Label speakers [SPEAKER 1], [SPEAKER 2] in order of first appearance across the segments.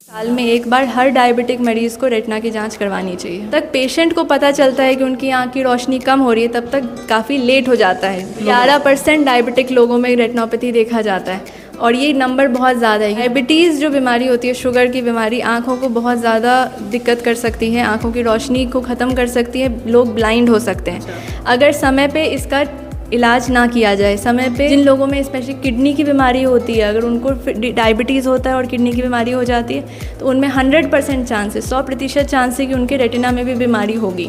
[SPEAKER 1] साल में एक बार हर डायबिटिक मरीज़ को रेटिना की जांच करवानी चाहिए। तब तक पेशेंट को पता चलता है कि उनकी आँख की रोशनी कम हो रही है तब तक काफ़ी लेट हो जाता है। 11% डायबिटिक लोगों में रेटिनोपैथी देखा जाता है और ये नंबर बहुत ज़्यादा है। डायबिटीज़ जो बीमारी होती है, शुगर की बीमारी, आँखों को बहुत ज़्यादा दिक्कत कर सकती है, आँखों की रोशनी को ख़त्म कर सकती है, लोग ब्लाइंड हो सकते हैं अगर समय पे इसका इलाज ना किया जाए। समय पे जिन लोगों में स्पेशली किडनी की बीमारी होती है, अगर उनको डायबिटीज़ होता है और किडनी की बीमारी हो जाती है तो उनमें 100% चांस है, 100% चांस है कि उनके रेटिना में भी बीमारी होगी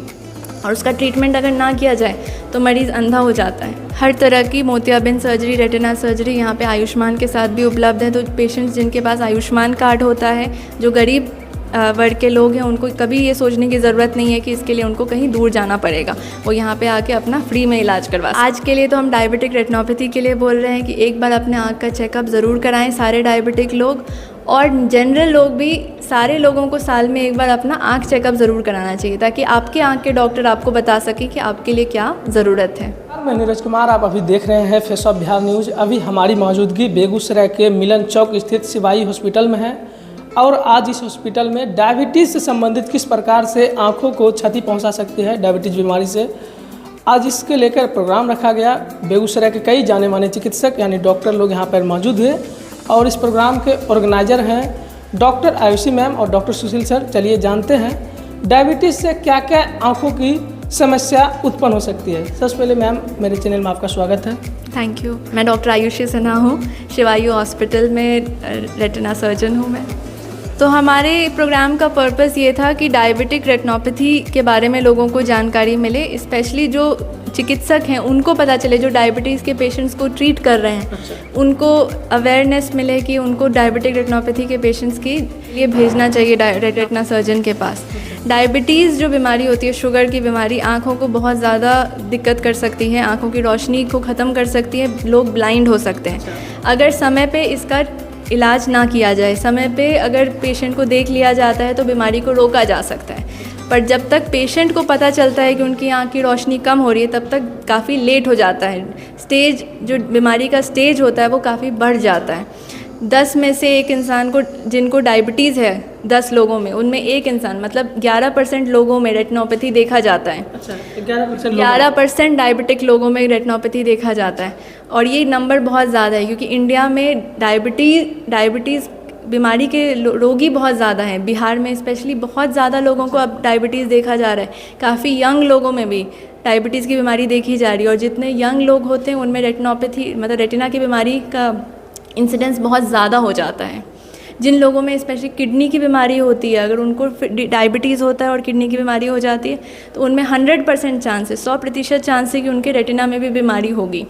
[SPEAKER 1] और उसका ट्रीटमेंट अगर ना किया जाए तो मरीज़ अंधा हो जाता है। हर तरह की मोतियाबिंद सर्जरी, रेटिना सर्जरी यहाँ पे आयुष्मान के साथ भी उपलब्ध है। तो पेशेंट्स जिनके पास आयुष्मान कार्ड होता है, जो गरीब वर्ग के लोग हैं, उनको कभी ये सोचने की ज़रूरत नहीं है कि इसके लिए उनको कहीं दूर जाना पड़ेगा, वो यहाँ पे आके अपना फ्री में इलाज करवा। आज के लिए तो हम डायबिटिक रेटिनोपैथी के लिए बोल रहे हैं कि एक बार अपने आँख का चेकअप ज़रूर कराएं, सारे डायबिटिक लोग और जनरल लोग भी। सारे लोगों को साल में एक बार अपना आँख चेकअप ज़रूर कराना चाहिए ताकि आपके आँख के डॉक्टर आपको बता सकें कि आपके लिए क्या ज़रूरत है।
[SPEAKER 2] मैं नीरज कुमार, आप अभी देख रहे हैं फेस ऑफ बिहार न्यूज़। अभी हमारी मौजूदगी बेगूसराय के मिलन चौक स्थित शिवाई हॉस्पिटल में है और आज इस हॉस्पिटल में डायबिटीज़ से संबंधित किस प्रकार से आँखों को क्षति पहुँचा सकती है डायबिटीज़ बीमारी से, आज इसके लेकर प्रोग्राम रखा गया। बेगूसराय के कई जाने माने चिकित्सक यानी डॉक्टर लोग यहाँ पर मौजूद हुए और इस प्रोग्राम के ऑर्गेनाइजर हैं डॉक्टर आयुषी मैम और डॉक्टर सुशील सर। चलिए जानते हैं डायबिटीज़ से क्या क्या आँखों की समस्या उत्पन्न हो सकती है। सबसे पहले मैम, मेरे चैनल में आपका स्वागत है।
[SPEAKER 1] Thank you. मैं डॉक्टर आयुषी सिन्हा हूँ, शिवायु हॉस्पिटल में रेटिना सर्जन हूँ मैं। तो हमारे प्रोग्राम का पर्पस ये था कि डायबिटिक रेटिनोपैथी के बारे में लोगों को जानकारी मिले, स्पेशली जो चिकित्सक हैं उनको पता चले, जो डायबिटीज़ के पेशेंट्स को ट्रीट कर रहे हैं उनको अवेयरनेस मिले कि उनको डायबिटिक रेटिनोपैथी के पेशेंट्स के लिए भेजना चाहिए रेटिना सर्जन के पास। डायबिटीज़ जो बीमारी होती है, शुगर की बीमारी, आँखों को बहुत ज़्यादा दिक्कत कर सकती है, आँखों की रोशनी को ख़त्म कर सकती है, लोग ब्लाइंड हो सकते हैं अगर समय पे इसका इलाज ना किया जाए। समय पे अगर पेशेंट को देख लिया जाता है तो बीमारी को रोका जा सकता है, पर जब तक पेशेंट को पता चलता है कि उनकी आँख की रोशनी कम हो रही है तब तक काफ़ी लेट हो जाता है। स्टेज जो बीमारी का स्टेज होता है वो काफ़ी बढ़ जाता है। 10 में से एक इंसान को जिनको डायबिटीज़ है, 10 लोगों में, उनमें एक इंसान मतलब 11% लोगों में रेटिनोपैथी देखा जाता है।
[SPEAKER 2] अच्छा, 11%
[SPEAKER 1] 11% डायबिटिक लोगों में रेटिनोपैथी देखा जाता है और ये नंबर बहुत ज़्यादा है क्योंकि इंडिया में डायबिटीज़ बीमारी के रोगी बहुत ज़्यादा हैं। बिहार में स्पेशली बहुत ज़्यादा लोगों को अब डायबिटीज़ देखा जा रहा है, काफ़ी यंग लोगों में भी डायबिटीज़ की बीमारी देखी जा रही है और जितने यंग लोग होते हैं उनमें रेटिनोपैथी मतलब रेटिना की बीमारी का इंसिडेंस बहुत ज़्यादा हो जाता है। जिन लोगों में स्पेशली किडनी की बीमारी होती है, अगर उनको डायबिटीज़ होता है और किडनी की बीमारी हो जाती है तो उनमें 100% चांस है, 100% चांस है कि उनके रेटिना में भी बीमारी होगी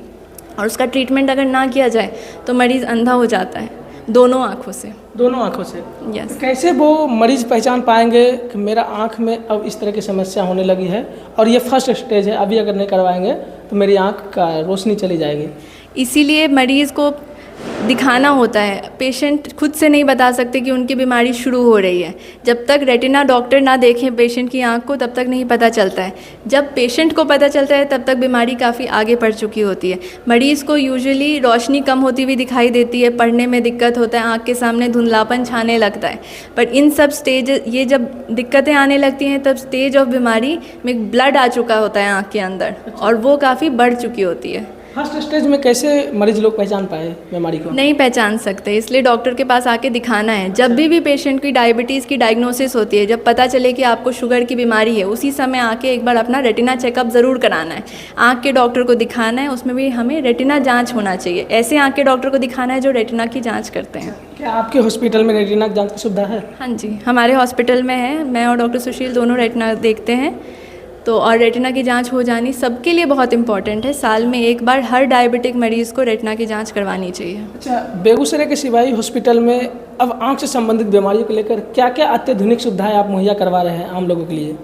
[SPEAKER 1] और उसका ट्रीटमेंट अगर ना किया जाए तो मरीज़ अंधा हो जाता है दोनों आँखों से।
[SPEAKER 2] दोनों आँखों से?
[SPEAKER 1] यस।
[SPEAKER 2] कैसे वो मरीज़ पहचान पाएंगे कि मेरा आँख में अब इस तरह की समस्या होने लगी है और ये फर्स्ट स्टेज है, अभी अगर नहीं करवाएंगे तो मेरी आँख का रोशनी चली जाएगी?
[SPEAKER 1] इसीलिए मरीज़ को दिखाना होता है। पेशेंट खुद से नहीं बता सकते कि उनकी बीमारी शुरू हो रही है। जब तक रेटिना डॉक्टर ना देखें पेशेंट की आंख को तब तक नहीं पता चलता है। जब पेशेंट को पता चलता है तब तक बीमारी काफ़ी आगे बढ़ चुकी होती है। मरीज़ को यूजुअली रोशनी कम होती हुई दिखाई देती है, पढ़ने में दिक्कत होता है, आँख के सामने धुंधलापन छाने लगता है। पर इन सब स्टेज ये जब दिक्कतें आने लगती हैं तब स्टेज ऑफ बीमारी में ब्लड आ चुका होता है आँख के अंदर और वो काफ़ी बढ़ चुकी होती है।
[SPEAKER 2] फर्स्ट स्टेज में कैसे मरीज लोग पहचान पाए बीमारी को?
[SPEAKER 1] नहीं पहचान सकते, इसलिए डॉक्टर के पास आके दिखाना है। जब भी पेशेंट की डायबिटीज़ की डायग्नोसिस होती है, जब पता चले कि आपको शुगर की बीमारी है, उसी समय आके एक बार अपना रेटिना चेकअप ज़रूर कराना है। आँख के डॉक्टर को दिखाना है, उसमें भी हमें रेटिना जाँच होना चाहिए। ऐसे आँख के डॉक्टर को दिखाना है जो रेटिना की जाँच करते हैं।
[SPEAKER 2] क्या आपके हॉस्पिटल में रेटिना की जाँच की सुविधा है?
[SPEAKER 1] हाँ जी, हमारे हॉस्पिटल में है। मैं और डॉक्टर सुशील दोनों रेटिना देखते हैं। तो और रेटिना की जांच हो जानी सबके लिए बहुत इंपॉर्टेंट है। साल में एक बार हर डायबिटिक मरीज़ को रेटिना की जांच करवानी चाहिए। अच्छा,
[SPEAKER 2] बेगूसराय के शिवाई हॉस्पिटल में अब आँख से संबंधित बीमारियों को लेकर क्या क्या अत्याधुनिक सुविधाएं आप मुहैया करवा रहे हैं आम लोगों के लिए?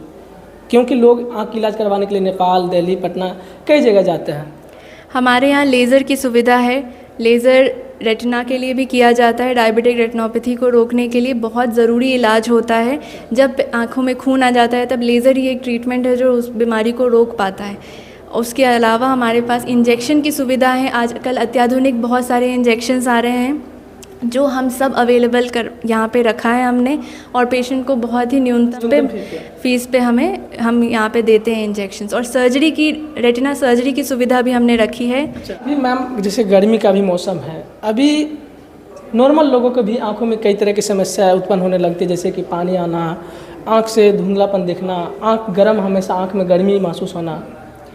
[SPEAKER 2] क्योंकि लोग आँख की इलाज करवाने के लिए नेपाल, दिल्ली, पटना कई जगह जाते हैं।
[SPEAKER 1] हमारे यहाँ लेज़र की सुविधा है। लेज़र रेटिना के लिए भी किया जाता है। डायबिटिक रेटिनोपैथी को रोकने के लिए बहुत ज़रूरी इलाज होता है। जब आँखों में खून आ जाता है तब लेज़र ही एक ट्रीटमेंट है जो उस बीमारी को रोक पाता है। उसके अलावा हमारे पास इंजेक्शन की सुविधा है। आजकल अत्याधुनिक बहुत सारे इंजेक्शन्स आ रहे हैं जो हम सब अवेलेबल कर यहाँ पे रखा है हमने, और पेशेंट को बहुत ही न्यूनतम पे फीस पे हम यहाँ पे देते हैं इंजेक्शंस, और सर्जरी की रेटिना सर्जरी की सुविधा भी हमने रखी है।
[SPEAKER 2] अभी मैम जैसे गर्मी का भी मौसम है, अभी नॉर्मल लोगों को भी आंखों में कई तरह की समस्याएं उत्पन्न होने लगती है, जैसे कि पानी आना, आंख से धुंधलापन दिखना, आंख गर्म, हमेशा आंख में गर्मी महसूस होना।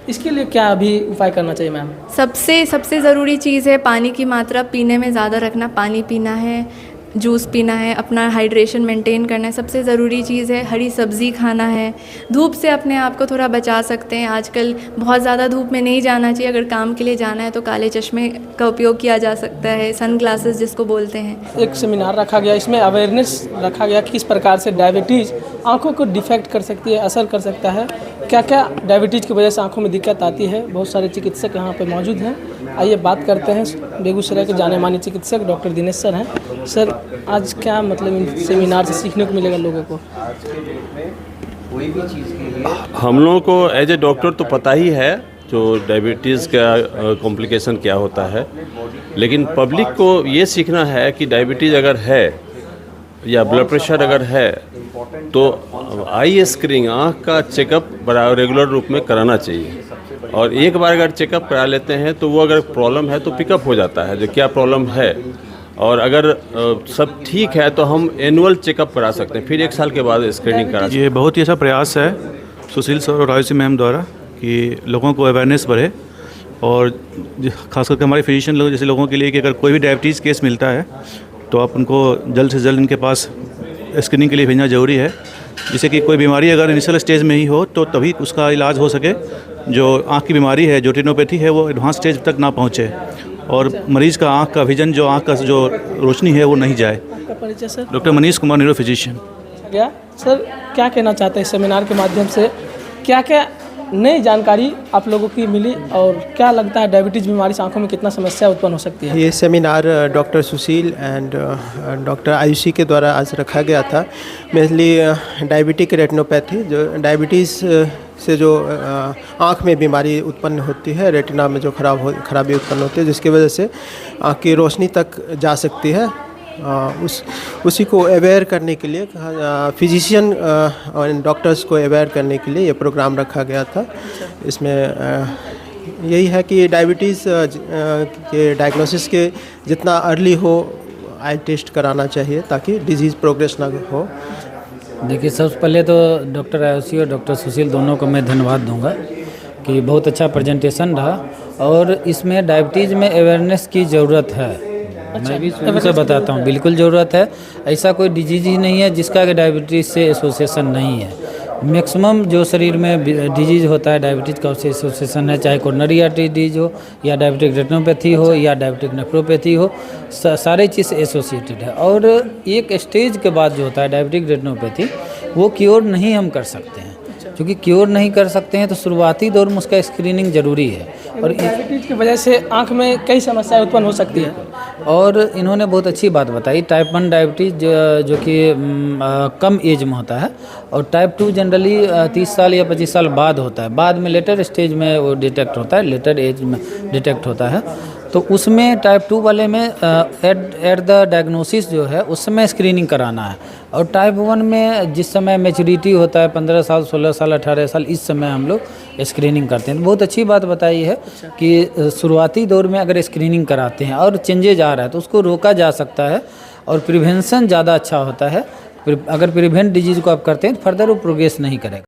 [SPEAKER 2] इसके लिए क्या अभी उपाय करना चाहिए मैम?
[SPEAKER 1] सबसे ज़रूरी चीज़ है पानी की मात्रा पीने में ज़्यादा रखना, पानी पीना है, जूस पीना है, अपना हाइड्रेशन मेंटेन करना है, सबसे ज़रूरी चीज़ है। हरी सब्ज़ी खाना है, धूप से अपने आप को थोड़ा बचा सकते हैं। आजकल बहुत ज़्यादा धूप में नहीं जाना चाहिए, अगर काम के लिए जाना है तो काले चश्मे का उपयोग किया जा सकता है, सन ग्लासेस जिसको बोलते हैं।
[SPEAKER 2] एक सेमिनार रखा गया, इसमें अवेयरनेस रखा गया किस प्रकार से डायबिटीज़ आंखों को डिफेक्ट कर सकती है, असर कर सकता है, क्या क्या डायबिटीज़ की वजह से आंखों में दिक्कत आती है। बहुत सारे चिकित्सक यहाँ पे मौजूद हैं। आइए बात करते हैं, बेगूसराय के जाने माने चिकित्सक डॉक्टर दिनेश सर हैं। सर, आज क्या मतलब इन सेमिनार से सीखने को मिलेगा लोगों को?
[SPEAKER 3] हम लोगों को एज ए डॉक्टर तो पता ही है जो डायबिटीज़ का कॉम्प्लिकेशन क्या होता है, लेकिन पब्लिक को ये सीखना है कि डायबिटीज़ अगर है या ब्लड प्रेशर अगर है तो आई स्क्रीनिंग, आँख का चेकअप बड़ा रेगुलर रूप में कराना चाहिए। और एक बार अगर चेकअप करा लेते हैं तो वो अगर प्रॉब्लम है तो पिकअप हो जाता है जो क्या प्रॉब्लम है, और अगर सब ठीक है तो हम एनुअल चेकअप करा सकते हैं, फिर 1 साल के बाद स्क्रीनिंग करा सकते हैं।
[SPEAKER 4] ये बहुत ही अच्छा प्रयास है सुशील सर और आयुषी मैम द्वारा कि लोगों को अवेयरनेस बढ़े, और खास करके हमारे फिजिशियन लोग जैसे लोगों के लिए कि अगर कोई भी डायबिटीज़ केस मिलता है तो आप उनको जल्द से जल्द इनके पास स्क्रीनिंग के लिए भेजना ज़रूरी है, जिससे कि कोई बीमारी अगर इनिशियल स्टेज में ही हो तो तभी उसका इलाज हो सके। जो आँख की बीमारी है, जो रेटिनोपैथी है, वो एडवांस स्टेज तक ना पहुँचे और मरीज़ का आँख का विजन, जो आँख का जो रोशनी है वो नहीं जाए।
[SPEAKER 2] आपका परिचय sir?
[SPEAKER 4] Doctor Manish Kumar, neuro physician.
[SPEAKER 2] क्या सर क्या कहना चाहते हैं इस सेमिनार के माध्यम से, क्या क्या नई जानकारी आप लोगों की मिली, और क्या लगता है डायबिटीज़ बीमारी से आंखों में कितना समस्या उत्पन्न हो सकती है?
[SPEAKER 5] ये seminar doctor Sushil and doctor Ayushi के द्वारा आज रखा गया था। मेनली डायबिटिक रेटिनोपैथी, जो डायबिटीज़ से जो आँख में बीमारी उत्पन्न होती है, रेटिना में जो खराबी उत्पन्न होती है, जिसकी वजह से आँख की रोशनी तक जा सकती है, उसी को अवेयर करने के लिए फिजिशियन और डॉक्टर्स को अवेयर करने के लिए ये प्रोग्राम रखा गया था। इसमें यही है कि डायबिटीज़ के डायग्नोसिस के जितना अर्ली हो आई टेस्ट कराना चाहिए ताकि डिजीज़ प्रोग्रेस ना हो।
[SPEAKER 6] देखिए, सबसे पहले तो डॉक्टर आयुषी और डॉक्टर सुशील दोनों को मैं धन्यवाद दूंगा कि बहुत अच्छा प्रेजेंटेशन रहा, और इसमें डायबिटीज़ में अवेयरनेस की ज़रूरत है। मैं भी शुरू से बताता हूँ, बिल्कुल ज़रूरत है। ऐसा कोई डिजीज़ ही नहीं है जिसका कि डायबिटीज़ से एसोसिएशन नहीं है। मैक्सिमम जो शरीर में डिजीज़ होता है डायबिटीज़ का उससे एसोसिएशन है, चाहे कोरोनरी आर्टरी डिजीज हो या डायबिटिक रेटिनोपैथी हो या डायबिटिक नेफ्रोपैथी हो, सारे चीज़ एसोसिएटेड है। और एक स्टेज के बाद जो होता है डायबिटिक रेटिनोपैथी, वो क्योर नहीं हम कर सकते हैं। क्योंकि क्योर नहीं कर सकते हैं तो शुरुआती दौर में उसका स्क्रीनिंग ज़रूरी है। और
[SPEAKER 2] डायबिटीज़ की वजह से आंख में कई समस्याएं उत्पन्न हो सकती है।
[SPEAKER 6] और इन्होंने बहुत अच्छी बात बताई, टाइप 1 डायबिटीज़ जो कि कम एज में होता है, और टाइप 2 जनरली 30 साल या 25 साल बाद होता है, बाद में लेटर स्टेज में वो डिटेक्ट होता है, लेटर एज में डिटेक्ट होता है। तो उसमें टाइप 2 वाले में एट द डायग्नोसिस जो है उस समय स्क्रीनिंग कराना है, और टाइप 1 में जिस समय मैच्योरिटी होता है 15 साल, 16 साल, 18 साल, इस समय हम लोग स्क्रीनिंग करते हैं। तो बहुत अच्छी बात बताई है कि शुरुआती दौर में अगर स्क्रीनिंग कराते हैं और चेंजेज आ रहा है तो उसको रोका जा सकता है, और प्रिवेंशन ज़्यादा अच्छा होता है। अगर प्रिवेंट डिजीज़ को आप करते हैं तो फर्दर वो प्रोग्रेस नहीं करेगा।